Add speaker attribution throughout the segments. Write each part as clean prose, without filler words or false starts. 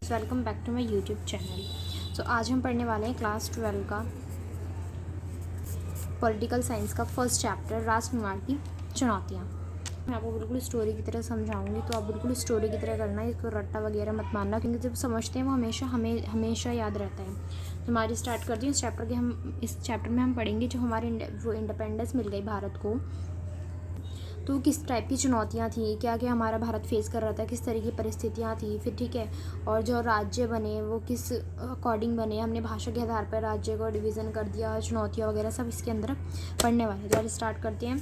Speaker 1: So welcome back to my YouTube channel. So आज हम पढ़ने वाले हैं क्लास 12 का पॉलिटिकल साइंस का फर्स्ट चैप्टर राष्ट्रनिर्माण की चुनौतियाँ। मैं आपको बिल्कुल स्टोरी की तरह समझाऊंगी, तो आप बिल्कुल स्टोरी की तरह करना है, इसको रट्टा वगैरह मत मानना, क्योंकि जब समझते हैं वो हमेशा याद रहता है। तो हमारी स्टार्ट करती हूँ इस चैप्टर में हम पढ़ेंगे जो हमारे वो इंडिपेंडेंस मिल गई भारत को, तो किस टाइप की चुनौतियाँ थी, क्या क्या हमारा भारत फेस कर रहा था, किस तरह की परिस्थितियाँ थी, फिर ठीक है। और जो राज्य बने वो किस अकॉर्डिंग बने, हमने भाषा के आधार पर राज्य को डिवीज़न कर दिया, चुनौतियाँ वगैरह सब इसके अंदर पढ़ने वाले। तो आज स्टार्ट करते हैं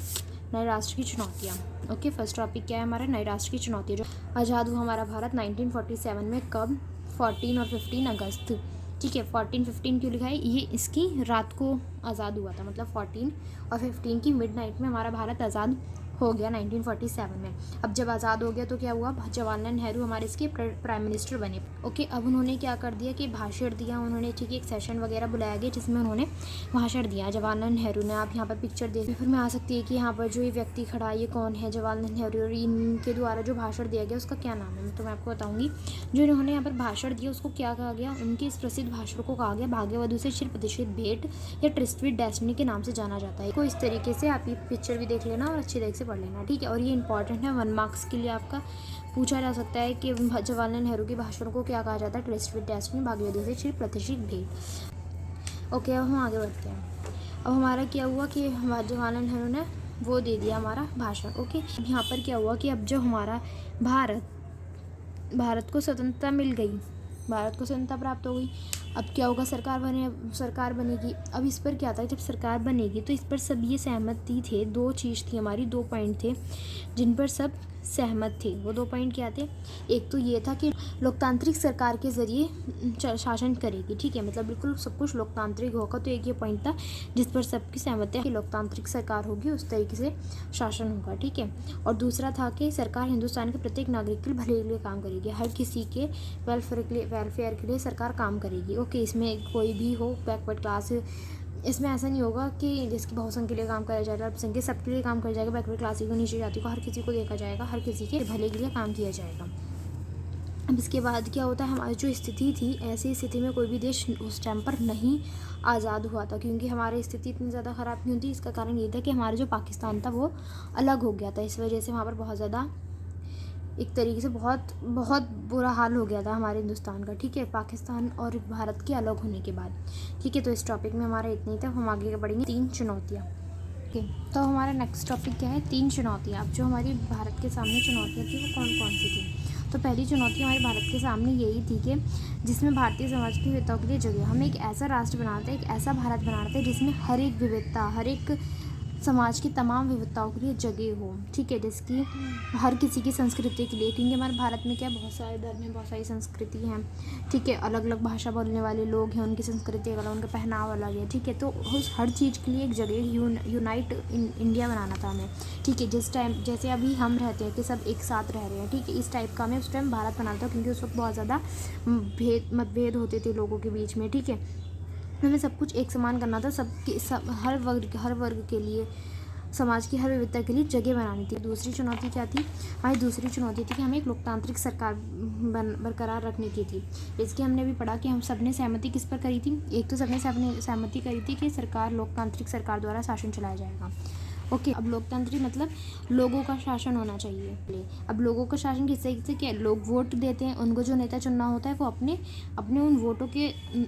Speaker 1: नए राष्ट्र की चुनौतियाँ। ओके, फर्स्ट टॉपिक क्या है हमारा, नए राष्ट्र की चुनौतियाँ। जो आज़ाद हुआ हमारा भारत 1947 में, कब, 14 और 15 अगस्त। ठीक है, 14-15 क्यों लिखा है, ये इसकी रात को आज़ाद हुआ था, मतलब 14 और 15 की मिडनाइट में हमारा भारत आज़ाद हो गया 1947 में। अब जब आज़ाद हो गया तो क्या हुआ, जवाहरलाल नेहरू हमारे इसके प्राइम मिनिस्टर बने। ओके, अब उन्होंने क्या कर दिया कि भाषण दिया उन्होंने, ठीक है, एक सेशन वगैरह बुलाया गया जिसमें उन्होंने भाषण दिया जवाहरलाल नेहरू ने। आप यहाँ पर पिक्चर देख फिर में आ सकती है कि यहाँ पर जो ये व्यक्ति खड़ा है ये कौन है, जवाहरलाल नेहरू, और इनके द्वारा जो भाषण दिया गया उसका क्या नाम है, तो मैं आपको बताऊँगी। जो इन्होंने यहाँ पर भाषण दिया उसको क्या कहा गया, उनके इस प्रसिद्ध भाषण को कहा गया भाग्यवधु से चिर प्रतिष्ठित भेंट या ट्रिस्ट विद डेस्टिनी के नाम से जाना जाता है। को इस तरीके से आप ये पिक्चर भी देख लेना और अच्छी तरीके से पढ़ लेना, ठीक है। और ये इंपॉर्टेंट है, 1 मार्क्स के लिए आपका पूछा जा सकता है कि जवाहरलाल नेहरू के भाषण को क्या कहा जाता है, ट्रिस्ट विद डेस्टिनी, भाग्यवधु से चिर प्रतिष्ठित भेंट। ओके, अब हम आगे बढ़ते हैं। अब हमारा क्या हुआ कि जवाहरलाल नेहरू ने वो दे दिया हमारा भाषण। ओके, यहाँ पर क्या हुआ कि अब जो हमारा भारत को स्वतंत्रता मिल गई, भारत को स्वतंत्रता प्राप्त हो गई। अब क्या होगा, सरकार बनेगी। अब इस पर क्या था, जब सरकार बनेगी तो इस पर सब ये सहमति थे, 2 चीज़ थी हमारी, 2 पॉइंट थे जिन पर सब सहमत थे। वो 2 पॉइंट क्या थे, एक तो ये था कि लोकतांत्रिक सरकार के ज़रिए शासन करेगी, ठीक है, मतलब बिल्कुल सब कुछ लोकतांत्रिक होगा। तो एक ये पॉइंट था जिस पर सबकी सहमति है कि लोकतांत्रिक सरकार होगी, उस तरीके से शासन होगा, ठीक है। और दूसरा था कि सरकार हिंदुस्तान के प्रत्येक नागरिक के भले के लिए काम करेगी, हर किसी के वेलफेयर के लिए सरकार काम करेगी। ओके, इसमें कोई भी हो, बैकवर्ड क्लास, इसमें ऐसा नहीं होगा कि जिसकी बहुसंख्य के लिए काम करा जाएगा, अल्पसंख्यक सबके लिए काम करा जाएगा, बैकवर्ड क्लास को, नीचे जाति को, हर किसी को देखा जाएगा, हर किसी के भले के लिए काम किया जाएगा। अब इसके बाद क्या होता है, हमारी जो स्थिति थी, ऐसी स्थिति में कोई भी देश उस टाइम पर नहीं आज़ाद हुआ था, क्योंकि हमारी स्थिति इतनी ज़्यादा ख़राब नहीं होती। इसका कारण ये था कि हमारा जो पाकिस्तान था वो अलग हो गया था, इस वजह से वहाँ पर बहुत ज़्यादा एक तरीके से बहुत बुरा हाल हो गया था हमारे हिंदुस्तान का, ठीक है, पाकिस्तान और भारत के अलग होने के बाद, ठीक है। तो इस टॉपिक में हमारा इतना ही था, हम आगे बढ़ेंगे 3 चुनौतियाँ। ओके, तो हमारा नेक्स्ट टॉपिक क्या है, 3 चुनौतियाँ। अब जो हमारी भारत के सामने चुनौतियाँ थी वो कौन कौन सी थी, तो पहली चुनौती हमारे भारत के सामने यही थी कि जिसमें भारतीय समाज की विविधताओं के लिए जगह, हम एक ऐसा राष्ट्र बनाते हैं, एक ऐसा भारत बनाते हैं जिसमें हर एक विविधता, हर एक समाज की तमाम विविधताओं के लिए जगह हो, ठीक है, जिसकी हर किसी की संस्कृति के लिए, क्योंकि हमारे भारत में क्या बहुत सारे धर्म हैं, बहुत सारी संस्कृति हैं, ठीक है, अलग अलग भाषा बोलने वाले लोग हैं, उनकी संस्कृति अलग, उनका पहनावा अलग है, ठीक है। तो उस हर चीज़ के लिए एक जगह, यूनाइट इंडिया बनाना था हमें, ठीक है। जिस टाइम जैसे अभी हम रहते हैं कि सब एक साथ रह रहे हैं, ठीक है, इस टाइप का हमें उस टाइम भारत बनाना था, क्योंकि उस वक्त बहुत ज़्यादा मतभेद होते थे लोगों के बीच में, ठीक है। हमें सब कुछ एक समान करना था, हर वर्ग के लिए, समाज की हर विविधता के लिए जगह बनानी थी। दूसरी चुनौती क्या थी, हमारी दूसरी चुनौती थी कि हमें एक लोकतांत्रिक सरकार बरकरार रखने की थी। इसकी हमने भी पढ़ा कि हम सबने सहमति किस पर करी थी, एक तो सबने सहमति करी थी कि लोकतांत्रिक सरकार द्वारा शासन चलाया जाएगा। ओके, अब लोकतंत्र मतलब लोगों का शासन होना चाहिए। अब लोगों का शासन किससे क्या, लोग वोट देते हैं, उनको जो नेता चुनना होता है वो अपने उन वोटों के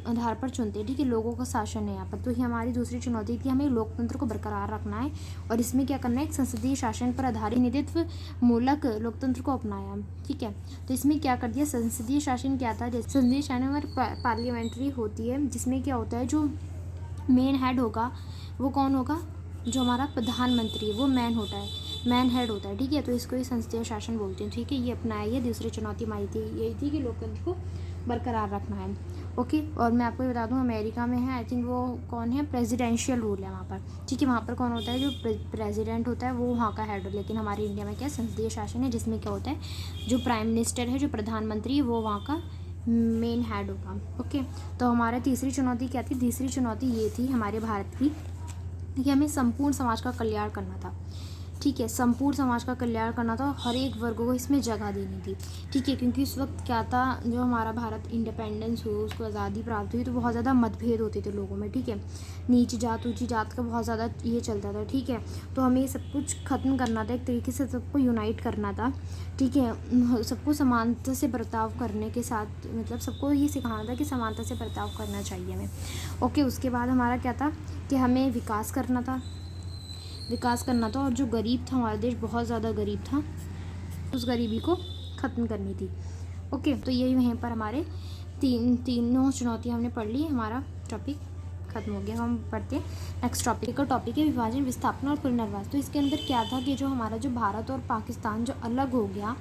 Speaker 1: आधार पर चुनते हैं, ठीक है, लोगों का शासन है यहाँ पर। तो ये हमारी दूसरी चुनौती थी, हमें लोकतंत्र को बरकरार रखना है, और इसमें क्या करना है, एक संसदीय शासन पर आधारित प्रतिनिधित्व मूलक लोकतंत्र को अपनाया, ठीक है। तो इसमें क्या कर दिया, संसदीय शासन क्या था, जैसे संसदीय शासन हमारी पार्लियामेंट्री होती है, जिसमें क्या होता है, जो मेन हेड होगा वो कौन होगा, जो हमारा प्रधानमंत्री है वो मैन हेड होता है, ठीक है। तो इसको ही संसदीय शासन बोलते हैं, ठीक है। ये अपनाया, ये दूसरी चुनौती हमारी थी, यही थी कि लोकतंत्र को बरकरार रखना है। ओके, और मैं आपको बता दूं, अमेरिका में है, आई थिंक वो कौन है, प्रेसिडेंशियल रूल है वहाँ पर, ठीक है। वहाँ पर कौन होता है, जो प्रेसिडेंट होता है वो वहाँ का हेड, लेकिन हमारे इंडिया में क्या संसदीय शासन है, जिसमें क्या होता है, जो प्राइम मिनिस्टर है, जो प्रधानमंत्री है, वो वहाँ का मेन हेड होगा। ओके, तो हमारा तीसरी चुनौती क्या थी, तीसरी चुनौती ये थी हमारे भारत की कि हमें संपूर्ण समाज का कल्याण करना था। ठीक है, संपूर्ण समाज का कल्याण करना था, हर एक वर्ग को इसमें जगह देनी थी। ठीक है, क्योंकि उस वक्त क्या था, जो हमारा भारत इंडिपेंडेंस हुआ, उसको आज़ादी प्राप्त हुई, तो बहुत ज़्यादा मतभेद होते थे लोगों में। ठीक है, नीच जात ऊंची जात का बहुत ज़्यादा ये चलता था। ठीक है, तो हमें ये सब कुछ ख़त्म करना था, एक तरीके से सबको यूनाइट करना था। ठीक है, सबको समानता से बर्ताव करने के साथ, मतलब सबको ये सिखाना था कि समानता से बर्ताव करना चाहिए हमें। ओके, उसके बाद हमारा क्या था कि हमें विकास करना था, और जो गरीब था, हमारा देश बहुत ज़्यादा गरीब था, उस गरीबी को ख़त्म करनी थी। ओके, तो यही वहीं पर हमारे तीनों चुनौतियाँ हमने पढ़ ली, हमारा टॉपिक ख़त्म हो गया। हम पढ़ते हैं नेक्स्ट टॉपिक का। टॉपिक है विभाजन, विस्थापन और पुनर्वास। तो इसके अंदर क्या था कि जो हमारा जो भारत और पाकिस्तान जो अलग हो गया,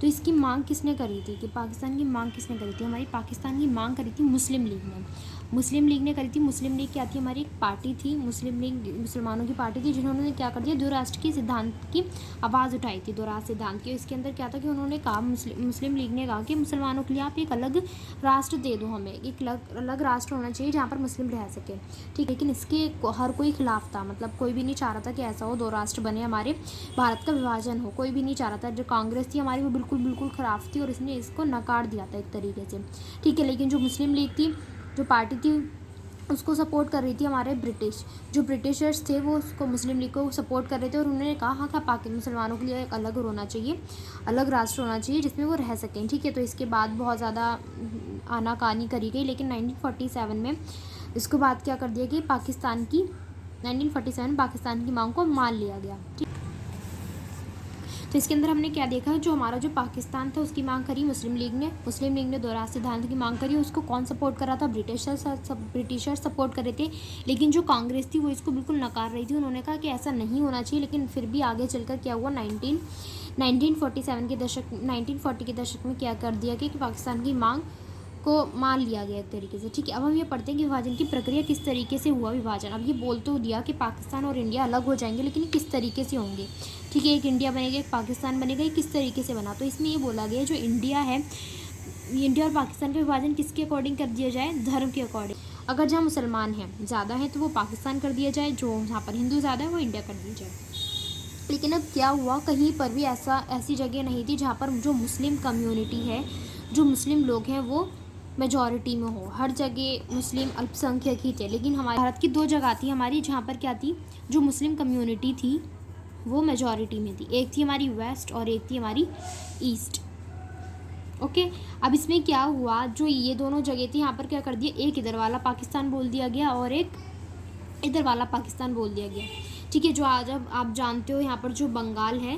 Speaker 1: तो इसकी मांग किसने करी थी, कि पाकिस्तान की मांग किसने करी थी? हमारी पाकिस्तान की मांग करी थी मुस्लिम लीग ने। मुस्लिम लीग ने करी थी। मुस्लिम लीग क्या थी? हमारी एक पार्टी थी, मुस्लिम लीग मुसलमानों की पार्टी थी, जिन्होंने क्या कर दिया, दो राष्ट्र की सिद्धांत की आवाज़ उठाई थी, दो राष्ट्र सिद्धांत की। इसके अंदर क्या था कि उन्होंने कहा, मुस्लिम लीग ने कहा कि मुसलमानों के लिए आप एक अलग राष्ट्र दे दो, हमें एक अलग राष्ट्र होना चाहिए जहाँ पर मुस्लिम रह सके। ठीक, लेकिन इसके हर कोई खिलाफ था, मतलब कोई भी नहीं चाह रहा था कि ऐसा हो, दो राष्ट्र बने, हमारे भारत का विभाजन हो, कोई भी नहीं चाह रहा था। जो कांग्रेस थी हमारी, वो बिल्कुल खिलाफ थी और इसने इसको नकार दिया था एक तरीके से। ठीक है, लेकिन जो मुस्लिम लीग थी, जो पार्टी थी, उसको सपोर्ट कर रही थी हमारे जो ब्रिटिशर्स थे, वो उसको मुस्लिम लीग को सपोर्ट कर रहे थे और उन्होंने कहा हाँ क्या पाकि मुसलमानों के लिए एक अलग होना चाहिए, अलग राष्ट्र होना चाहिए जिसमें वो रह सकें। ठीक है, तो इसके बाद बहुत ज़्यादा आनाकानी करी गई, लेकिन 1947 में इसको बाद क्या कर दिया कि 1947 पाकिस्तान की मांग को मान लिया गया। ठीक, तो इसके अंदर हमने क्या देखा, जो हमारा जो पाकिस्तान था उसकी मांग करी मुस्लिम लीग ने दो राष्ट्र सिद्धांत की मांग करी। उसको कौन सपोर्ट कर रहा था? ब्रिटिशर सपोर्ट कर रहे थे, लेकिन जो कांग्रेस थी वो इसको बिल्कुल नकार रही थी। उन्होंने कहा कि ऐसा नहीं होना चाहिए, लेकिन फिर भी आगे चलकर क्या हुआ, 1940 के दशक में क्या कर दिया कि पाकिस्तान की मांग को मान लिया गया एक तरीके से। ठीक है, अब हम ये पढ़ते हैं कि विभाजन की प्रक्रिया किस तरीके से हुआ विभाजन। अब ये बोल तो दिया कि पाकिस्तान और इंडिया अलग हो जाएंगे, लेकिन किस तरीके से होंगे। ठीक है, एक इंडिया बनेगा, एक पाकिस्तान बनेगा, ये किस तरीके से बना। तो इसमें ये बोला गया जो इंडिया है, इंडिया और पाकिस्तान का विभाजन किसके अकॉर्डिंग कर दिया जाए? धर्म के अकॉर्डिंग। अगर जहाँ मुसलमान हैं ज़्यादा है तो वो पाकिस्तान कर दिया जाए, जो जहाँ पर हिंदू ज़्यादा है वो इंडिया कर दिया जाए। लेकिन अब क्या हुआ, कहीं पर भी ऐसी जगह नहीं थी जहाँ पर जो मुस्लिम कम्युनिटी है, जो मुस्लिम लोग हैं, वो मेजॉरिटी में हो। हर जगह मुस्लिम अल्पसंख्यक ही थे। लेकिन हमारे भारत की दो जगह थी हमारी, जहाँ पर क्या थी, जो मुस्लिम कम्युनिटी थी वो मेजॉरिटी में थी। एक थी हमारी वेस्ट और एक थी हमारी ईस्ट। ओके, अब इसमें क्या हुआ, जो ये दोनों जगह थी, यहाँ पर क्या कर दिया, एक इधर वाला पाकिस्तान बोल दिया गया और एक इधर वाला पाकिस्तान बोल दिया गया। ठीक है, जो आज अब आप जानते हो, यहाँ पर जो बंगाल है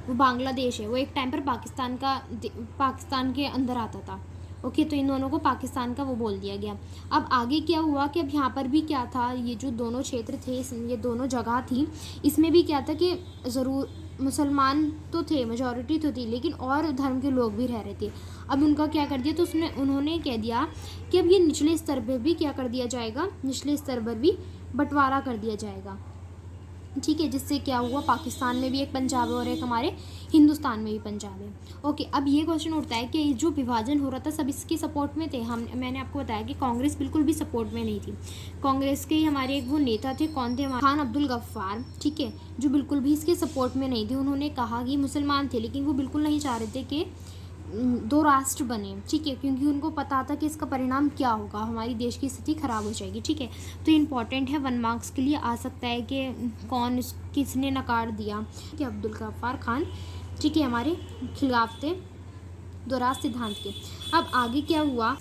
Speaker 1: वो बांग्लादेश है, वो एक टाइम पर पाकिस्तान के अंदर आता था। ओके, तो इन दोनों को पाकिस्तान का वो बोल दिया गया। अब आगे क्या हुआ कि अब यहाँ पर भी क्या था, ये जो दोनों क्षेत्र थे, ये दोनों जगह थी, इसमें भी क्या था कि ज़रूर मुसलमान तो थे, मेजॉरिटी तो थी, लेकिन और धर्म के लोग भी रह रहे थे। अब उनका क्या कर दिया, तो उन्होंने कह दिया कि अब ये निचले स्तर पर भी क्या कर दिया जाएगा, निचले स्तर पर भी बंटवारा कर दिया जाएगा। ठीक है, जिससे क्या हुआ, पाकिस्तान में भी एक पंजाब है और एक हमारे हिंदुस्तान में भी पंजाब है। ओके, अब ये क्वेश्चन उठता है कि जो विभाजन हो रहा था सब इसके सपोर्ट में थे। मैंने आपको बताया कि कांग्रेस बिल्कुल भी सपोर्ट में नहीं थी। कांग्रेस के हमारे एक वो नेता थे, कौन थे, खान अब्दुल गफ्फार। ठीक है, जो बिल्कुल भी इसके सपोर्ट में नहीं थे। उन्होंने कहा कि मुसलमान थे, लेकिन वो बिल्कुल नहीं चाह रहे थे कि दो राष्ट्र बने। ठीक है, क्योंकि उनको पता था कि इसका परिणाम क्या होगा, हमारी देश की स्थिति खराब हो जाएगी। ठीक है, तो इम्पॉर्टेंट है, 1 मार्क्स के लिए आ सकता है कि किसने नकार दिया, कि अब्दुल गफ्फार खान। ठीक है, हमारे खिलाफ थे दो राष्ट्र सिद्धांत के। अब आगे क्या हुआ,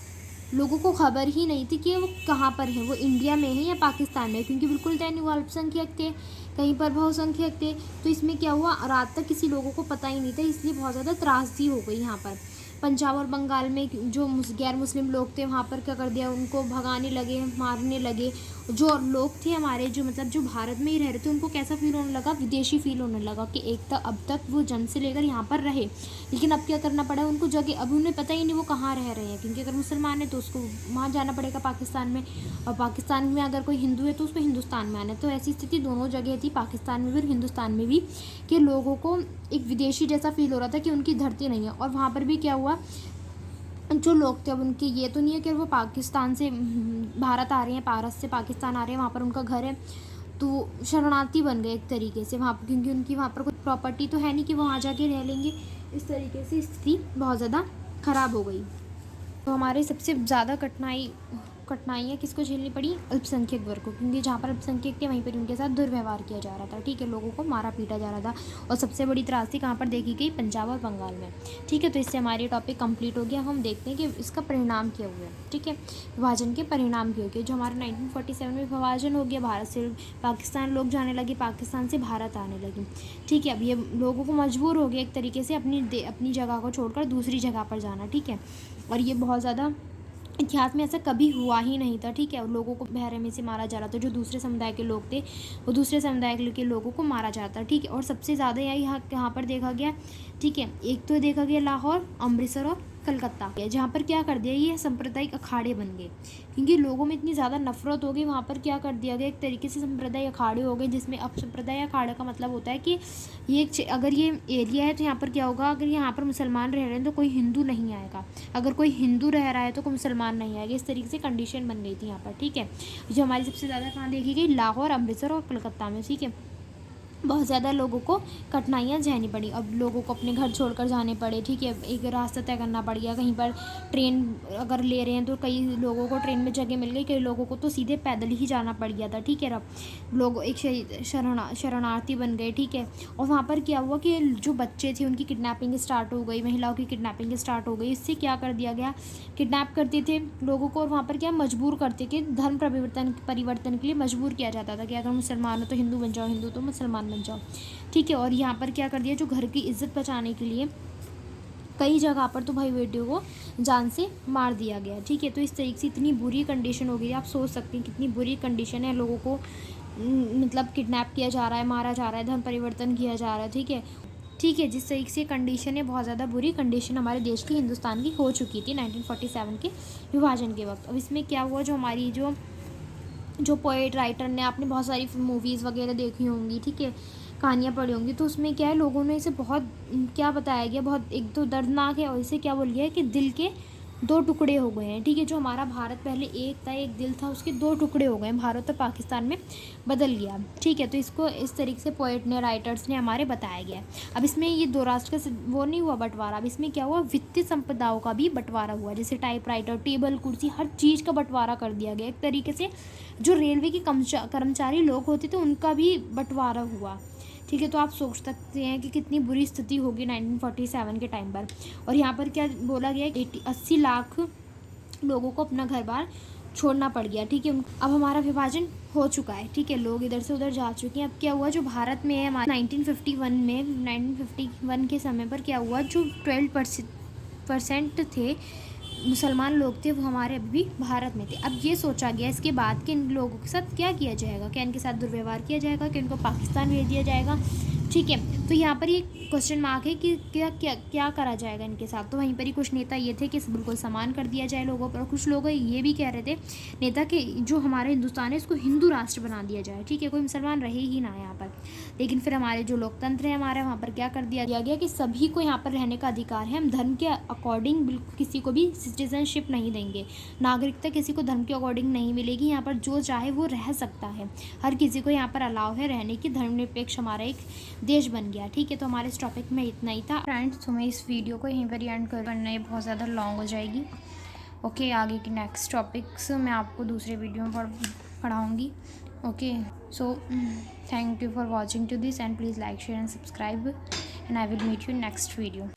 Speaker 1: लोगों को खबर ही नहीं थी कि वो कहाँ पर हैं, वो इंडिया में है या पाकिस्तान में, क्योंकि बिल्कुल तय नहीं, वो अल्पसंख्यक थे, कहीं पर बहुसंख्यक थे। तो इसमें क्या हुआ, रात तक किसी लोगों को पता ही नहीं था, इसलिए बहुत ज़्यादा त्रासदी हो गई। यहाँ पर पंजाब और बंगाल में जो गैर मुस्लिम लोग थे, वहाँ पर क्या कर दिया, उनको भगाने लगे, मारने लगे। जो लोग थे हमारे, जो मतलब जो भारत में ही रह रहे थे, उनको कैसा फील होने लगा, विदेशी फील होने लगा कि एक तक अब तक वो जन्म से लेकर यहाँ पर रहे, लेकिन अब क्या करना पड़ा उनको जगह, अब उन्हें पता ही नहीं वो कहाँ रह रहे हैं, क्योंकि अगर मुसलमान है तो उसको वहाँ जाना पड़ेगा पाकिस्तान में, और पाकिस्तान में अगर कोई हिंदू है तो उसको हिंदुस्तान में आना है। तो ऐसी स्थिति दोनों जगह थी, पाकिस्तान में भी और हिंदुस्तान में भी, कि लोगों को एक विदेशी जैसा फील हो रहा था कि उनकी धरती नहीं है। और वहाँ पर भी क्या हुआ, जो लोग थे, अब उनके ये तो नहीं है कि वो पाकिस्तान से भारत आ रहे हैं, भारत से पाकिस्तान आ रहे हैं, वहाँ पर उनका घर है, तो शरणार्थी बन गए एक तरीके से वहाँ पर, क्योंकि उनकी वहाँ पर कुछ प्रॉपर्टी तो है नहीं कि वो वहाँ जाके रह लेंगे। इस तरीके से स्थिति बहुत ज़्यादा ख़राब हो गई। तो हमारे सबसे ज़्यादा कठिनाइयाँ किसको झेलनी पड़ी? अल्पसंख्यक वर्ग को, क्योंकि जहाँ पर अल्पसंख्यक थे वहीं पर उनके साथ दुर्व्यवहार किया जा रहा था। ठीक है, लोगों को मारा पीटा जा रहा था। और सबसे बड़ी त्रासदी कहाँ पर देखी गई? पंजाब और बंगाल में। ठीक है, तो इससे हमारी टॉपिक कंप्लीट हो गया। हम देखते हैं कि इसका परिणाम क्या हुआ। ठीक है, विभाजन के परिणाम क्या हो गए। जो हमारा 1947 में विभाजन हो गया, भारत से पाकिस्तान लोग जाने लगे, पाकिस्तान से भारत आने लगी। ठीक है, अब ये लोगों को मजबूर हो गया एक तरीके से अपनी जगह को छोड़कर दूसरी जगह पर जाना। ठीक है, और ये बहुत ज़्यादा इतिहास में ऐसा कभी हुआ ही नहीं था। ठीक है, और लोगों को बेरहमी से मारा जा रहा था। जो दूसरे समुदाय के लोग थे वो दूसरे समुदाय के लोगों को मारा जाता। ठीक है, और सबसे ज़्यादा यहाँ पर देखा गया। ठीक है, एक तो देखा गया लाहौर, अमृतसर और कलकत्ता, जहाँ पर क्या कर दिया, ये सांप्रदायिक अखाड़े बन गए, क्योंकि लोगों में इतनी ज़्यादा नफरत हो गई। वहाँ पर क्या कर दिया गया, एक तरीके से सांप्रदायिक अखाड़े हो गए, जिसमें अब सांप्रदायिक अखाड़े का मतलब होता है कि अगर ये एरिया है तो यहाँ पर क्या होगा, अगर यहाँ पर मुसलमान रह रहे हैं तो कोई हिंदू नहीं आएगा, अगर कोई हिंदू रह रहा है तो कोई मुसलमान नहीं आएगा। इस तरीके से कंडीशन बन गई थी यहाँ पर। ठीक है, जो हमारी सबसे ज़्यादा कहाँ देखी गई, लाहौर, अमृतसर और कलकत्ता में। ठीक है, बहुत ज़्यादा लोगों को कठिनाइयाँ झेलनी पड़ी। अब लोगों को अपने घर छोड़कर जाने पड़े। ठीक है, एक रास्ता तय करना पड़ गया। कहीं पर ट्रेन अगर ले रहे हैं तो कई लोगों को ट्रेन में जगह मिल गई, कई लोगों को तो सीधे पैदल ही जाना पड़ गया था। ठीक है, अब लोग एक शरणार्थी बन गए। ठीक है, और वहाँ पर क्या हुआ कि जो बच्चे थे उनकी किडनैपिंग स्टार्ट हो गई, महिलाओं की किडनैपिंग स्टार्ट हो गई। इससे क्या कर दिया गया, किडनैप करते थे लोगों को, और वहाँ पर क्या मजबूर करते कि धर्म परिवर्तन के लिए मजबूर किया जाता था कि अगर मुसलमान हो तो हिंदू बन जाओ, हिंदू तो मुसलमान बन जाओ। ठीक है, और यहाँ पर क्या कर दिया, जो घर की इज्जत बचाने के लिए कई जगह पर तो भाई बेटियों को जान से मार दिया गया। ठीक है, तो इस तरीके से इतनी बुरी कंडीशन हो गई। आप सोच सकते हैं कितनी बुरी कंडीशन है। लोगों को मतलब किडनैप किया जा रहा है, मारा जा रहा है, धर्म परिवर्तन किया जा रहा है। ठीक है, जिस तरीके से कंडीशन है, बहुत ज़्यादा बुरी कंडीशन हमारे देश की, हिंदुस्तान की हो चुकी थी 1947 के विभाजन के वक्त। अब इसमें क्या हुआ, जो हमारी जो पोएट राइटर ने, आपने बहुत सारी मूवीज़ वगैरह देखी होंगी, ठीक है, कहानियाँ पढ़ी होंगी, तो उसमें क्या है, लोगों ने इसे बहुत क्या बताया गया, बहुत एक तो दर्दनाक है, और इसे क्या बोल गया है कि दिल के दो टुकड़े हो गए हैं। ठीक है, जो हमारा भारत पहले एक था, एक दिल था, उसके दो टुकड़े हो गए हैं, भारत और पाकिस्तान में बदल गया। ठीक है, तो इसको इस तरीके से पोएट ने, राइटर्स ने हमारे बताया गया। अब इसमें ये दो राष्ट्र का वो नहीं हुआ बंटवारा, अब इसमें क्या हुआ, वित्तीय संपदाओं का भी बंटवारा हुआ, जैसे टाइपराइटर, टेबल, कुर्सी, हर चीज़ का बंटवारा कर दिया गया। एक तरीके से जो रेलवे के कर्मचारी लोग होते थे उनका भी बंटवारा हुआ। ठीक है, तो आप सोच सकते हैं कि कितनी बुरी स्थिति होगी 1947 के टाइम पर। और यहाँ पर क्या बोला गया, 80 लाख लोगों को अपना घर बार छोड़ना पड़ गया। ठीक है, अब हमारा विभाजन हो चुका है। ठीक है, लोग इधर से उधर जा चुके हैं। अब क्या हुआ, जो भारत में है हमारा 1951 के समय पर क्या हुआ, जो 12% थे मुसलमान लोग थे, वो हमारे अभी भी भारत में थे। अब ये सोचा गया इसके बाद कि इन लोगों के साथ क्या किया जाएगा, क्या इनके साथ दुर्व्यवहार किया जाएगा, कि इनको पाकिस्तान भेज दिया जाएगा। ठीक है, तो यहाँ पर ये क्वेश्चन मार्क है कि क्या करा जाएगा इनके साथ। तो वहीं पर ही कुछ नेता ये थे कि बिल्कुल समान कर दिया जाए लोगों पर, कुछ लोग ये भी कह रहे थे नेता कि जो हमारा हिंदुस्तान है इसको हिंदू राष्ट्र बना दिया जाए। ठीक है, कोई मुसलमान रहे ही ना यहाँ पर। लेकिन फिर हमारे जो लोकतंत्र है हमारा, वहाँ पर क्या कर दिया गया कि सभी को यहाँ पर रहने का अधिकार है। हम धर्म के अकॉर्डिंग बिल्कुल किसी को भी सिटीजनशिप नहीं देंगे, नागरिकता किसी को धर्म के अकॉर्डिंग नहीं मिलेगी। यहाँ पर जो चाहे वो रह सकता है, हर किसी को यहाँ पर अलाउ है रहने की। धर्मनिरपेक्ष हमारा एक देश बन गया। ठीक है, तो हमारे इस टॉपिक में इतना ही था फ्रेंड्स। तो मैं इस वीडियो को यहीं पर एंड करना, ये बहुत ज़्यादा लॉन्ग हो जाएगी। ओके, आगे की नेक्स्ट टॉपिक्स मैं आपको दूसरे वीडियो में पढ़ाऊँगी। Okay, so thank you for watching to this and please like, share and subscribe and I will meet you next video.